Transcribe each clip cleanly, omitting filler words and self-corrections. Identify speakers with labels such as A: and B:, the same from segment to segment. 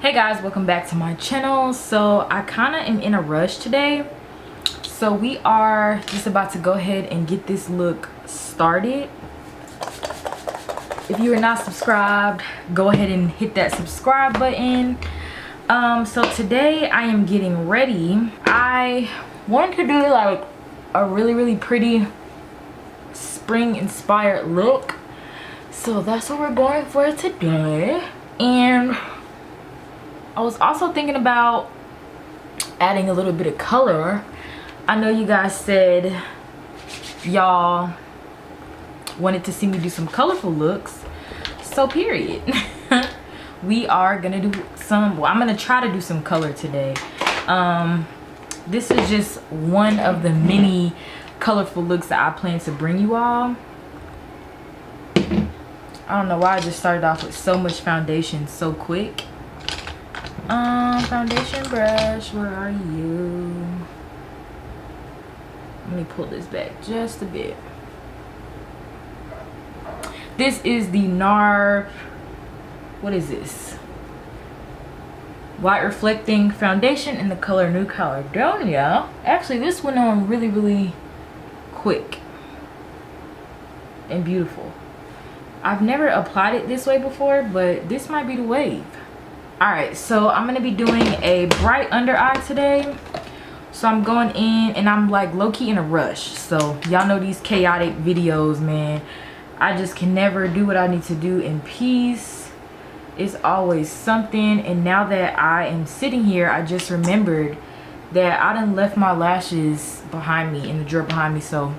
A: Hey guys, welcome back to my channel. So I kind of am in a rush today, so we are just about to go ahead and get this look started. If you are not subscribed, go ahead and hit that subscribe button. So today I am getting ready. I wanted to do like a really pretty spring inspired look, so that's what we're going for today. And I was also thinking about adding a little bit of color. I know you guys said y'all wanted to see me do some colorful looks, so period. We are gonna do some, well, I'm gonna try to do some color today. This is just one of the many colorful looks that I plan to bring you all. I don't know why I just started off with so much foundation so quick. Foundation brush, where are you? Let me pull this back just a bit. This is the NARS, what is this? White reflecting foundation in the color New Caledonia. Actually, this went on really quick and beautiful. I've never applied it this way before, but this might be the wave. Alright, so I'm going to be doing a bright under eye today. So I'm going in and I'm like low-key in a rush. So y'all know these chaotic videos, man. I just can never do what I need to do in peace. It's always something. And now that I am sitting here, I just remembered that I done left my lashes behind me, in the drawer behind me. So,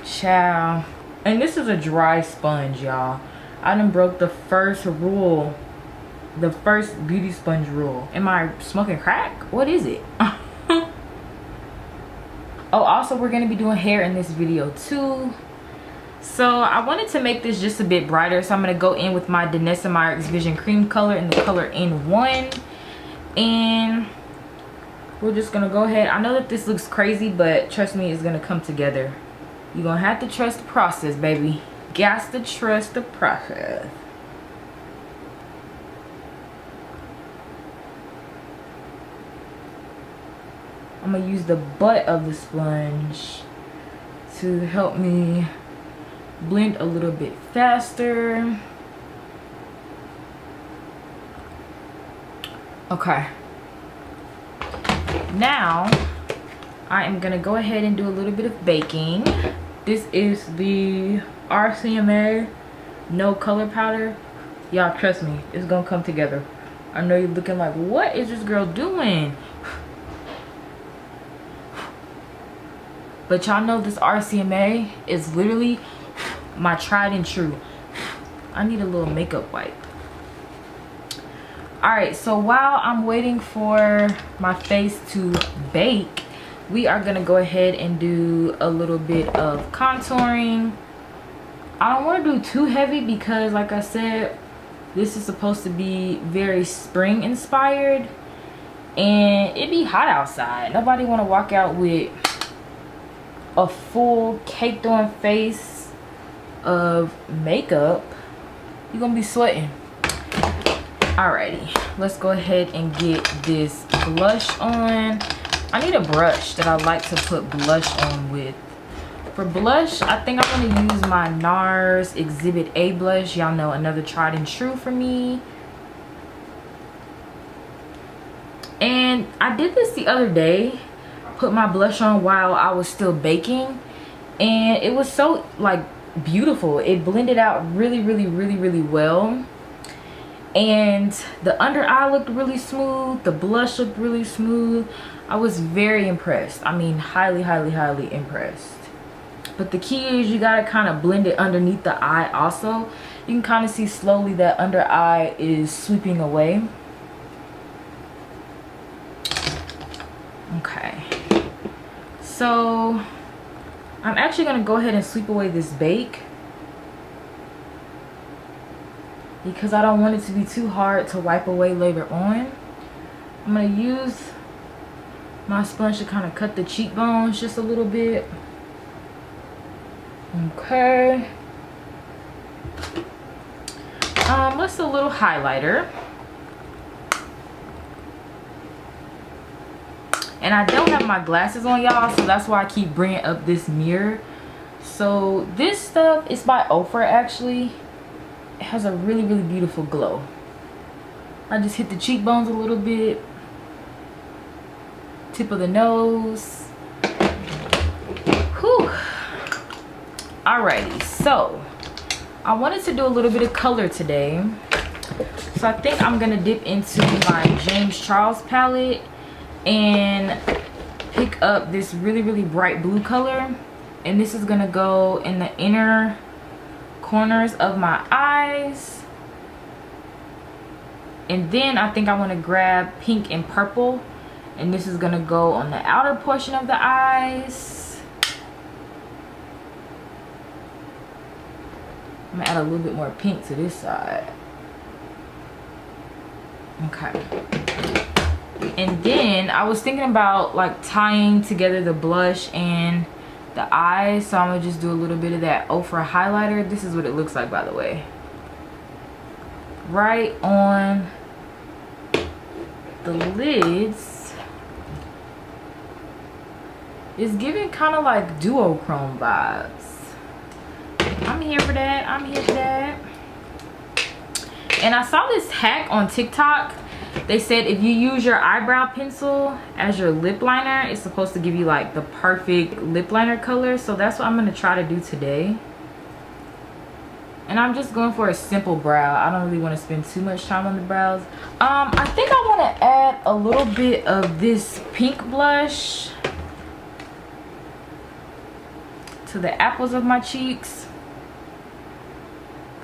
A: ciao. And this is a dry sponge, y'all. I done broke the first rule, the first beauty sponge rule. Am I smoking crack? What is it? Oh, also we're gonna be doing hair in this video too. So I wanted to make this just a bit brighter, so I'm gonna go in with my Danessa Myricks Vision Cream color in the color N1, and we're just gonna go ahead. I know that this looks crazy, but trust me, it's gonna come together. You're gonna have to trust the process, baby. Got to trust the process. I'm gonna use the butt of the sponge to help me blend a little bit faster. Okay. Now I am gonna go ahead and do a little bit of baking. This is the RCMA no color powder. Y'all trust me, it's gonna come together. I know you're looking like, what is this girl doing? But y'all know this RCMA is literally my tried and true. I need a little makeup wipe. Alright, so while I'm waiting for my face to bake, we are gonna go ahead and do a little bit of contouring. I don't want to do too heavy because, like I said, this is supposed to be very spring inspired, and it be hot outside. Nobody want to walk out with a full caked on face of makeup. You're gonna be sweating. Alrighty, let's go ahead and get this blush on. I need a brush that I like to put blush on with. For blush, I think I'm going to use my NARS Exhibit A blush. Y'all know, another tried and true for me. And I did this the other day. Put my blush on while I was still baking. And it was so, like, beautiful. It blended out really well. And the under eye looked really smooth. The blush looked really smooth. I was very impressed. I mean, highly impressed. But the key is you gotta kind of blend it underneath the eye also. You can kind of see slowly that under eye is sweeping away. Okay. So I'm actually gonna go ahead and sweep away this bake, because I don't want it to be too hard to wipe away later on. I'm gonna use my sponge to kind of cut the cheekbones just a little bit. Okay. Let's do a little highlighter. And I don't have my glasses on, y'all, so that's why I keep bringing up this mirror. So this stuff is by Ofra, actually. It has a really, really beautiful glow. I just hit the cheekbones a little bit. Tip of the nose. Whew. Alrighty, so I wanted to do a little bit of color today. So I think I'm gonna dip into my James Charles palette and pick up this really, really bright blue color. And this is gonna go in the inner corners of my eyes. And then I think I want to grab pink and purple, and this is gonna go on the outer portion of the eyes. I'm gonna add a little bit more pink to this side. Okay. And then I was thinking about like tying together the blush and the eyes, so I'm gonna just do a little bit of that Ofra highlighter. This is what it looks like, by the way. Right on the lids. It's giving kind of like duochrome vibes. I'm here for that. I'm here for that. And I saw this hack on TikTok. They said if you use your eyebrow pencil as your lip liner, it's supposed to give you like the perfect lip liner color. So that's what I'm going to try to do today. And I'm just going for a simple brow. I don't really want to spend too much time on the brows. I think I want to add a little bit of this pink blush to the apples of my cheeks.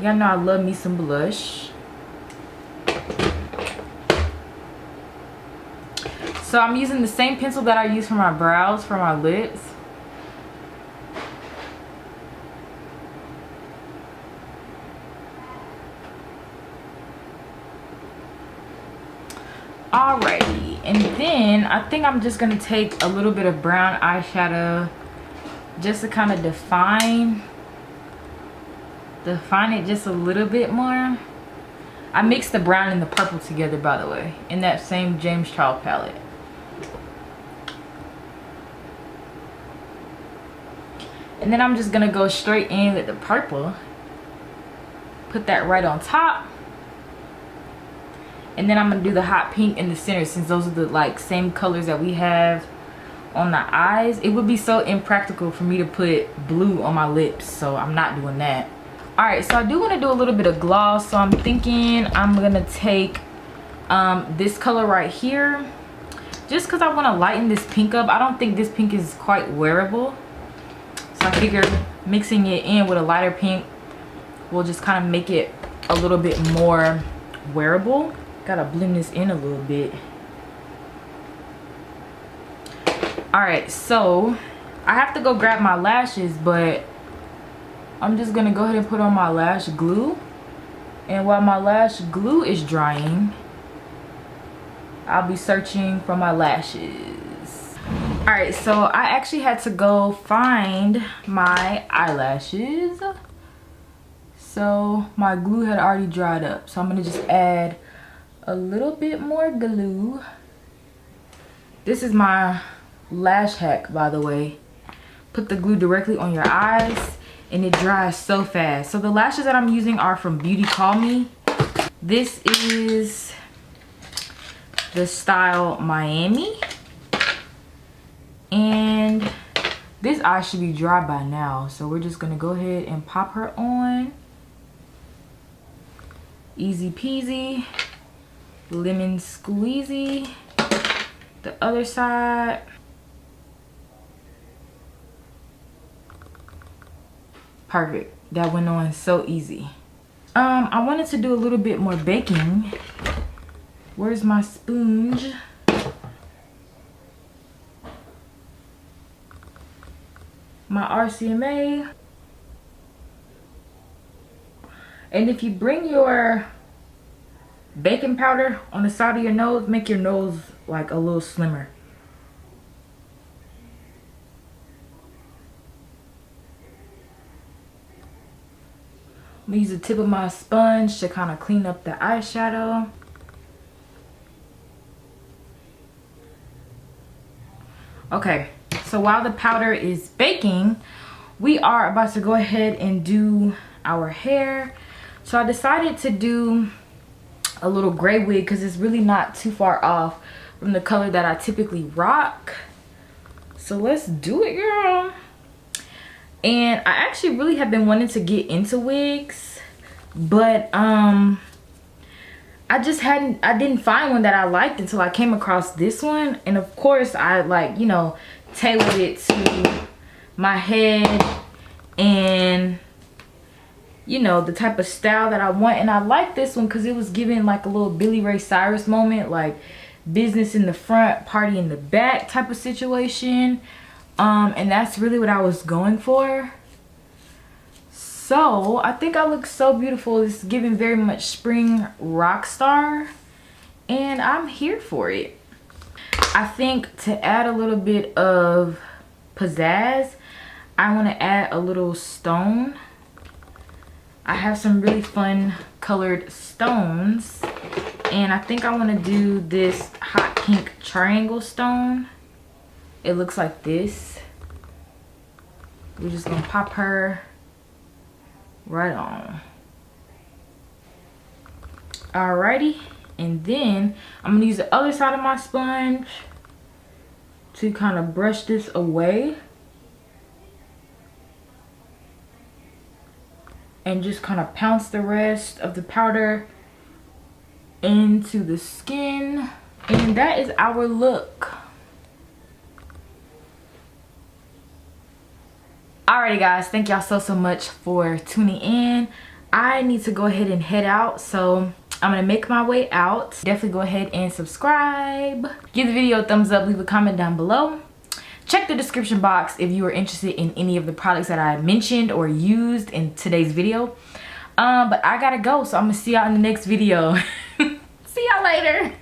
A: Y'all know I love me some blush. So I'm using the same pencil that I use for my brows, for my lips. Alrighty, and then I think I'm just gonna take a little bit of brown eyeshadow just to kind of define it just a little bit more. I mixed the brown and the purple together, by the way, in that same James Charles palette. And then I'm just gonna go straight in with the purple. Put that right on top. And then I'm gonna do the hot pink in the center, since those are the like same colors that we have on the eyes. It would be so impractical for me to put blue on my lips, so I'm not doing that. Alright, so I do want to do a little bit of gloss, so I'm thinking I'm gonna take this color right here, just because I want to lighten this pink up. I don't think this pink is quite wearable, so I figured mixing it in with a lighter pink will just kind of make it a little bit more wearable. Gotta blend this in a little bit. Alright, so I have to go grab my lashes, but I'm just gonna go ahead and put on my lash glue. And while my lash glue is drying, I'll be searching for my lashes. Alright, so I actually had to go find my eyelashes. So my glue had already dried up, so I'm gonna just add a little bit more glue. This is my lash hack, by the way. Put the glue directly on your eyes and it dries so fast. So the lashes that I'm using are from Beauty Call Me. This is the style Miami, and this eye should be dry by now, so we're just gonna go ahead and pop her on. Easy peasy, lemon squeezy. The other side. Perfect. That went on so easy. I wanted to do a little bit more baking. Where's my sponge? My RCMA. And if you bring your baking powder on the side of your nose, make your nose like a little slimmer. gonna use the tip of my sponge to kind of clean up the eyeshadow. Okay, so while the powder is baking, we are about to go ahead and do our hair. So I decided to do a little gray wig because it's really not too far off from the color that I typically rock. So let's do it, girl. And I actually really have been wanting to get into wigs, but I didn't find one that I liked until I came across this one. And of course I like, you know, tailored it to my head and, you know, the type of style that I want. And I like this one because it was giving like a little Billy Ray Cyrus moment, like business in the front, party in the back type of situation. And that's really what I was going for. So I think I look so beautiful. It's giving very much spring rock star, and I'm here for it. I think to add a little bit of pizzazz, I want to add a little stone. I have some really fun colored stones, and I think I want to do this hot pink triangle stone. It looks like this. We're just gonna pop her right on. Alrighty, and then I'm gonna use the other side of my sponge to kind of brush this away and just kind of pounce the rest of the powder into the skin. And that is our look. Alrighty guys, thank y'all so much for tuning in. I need to go ahead and head out, so I'm gonna make my way out. Definitely go ahead and subscribe. Give the video a thumbs up, leave a comment down below. Check the description box if you are interested in any of the products that I mentioned or used in today's video. But I gotta go, so I'm gonna see y'all in the next video. See y'all later.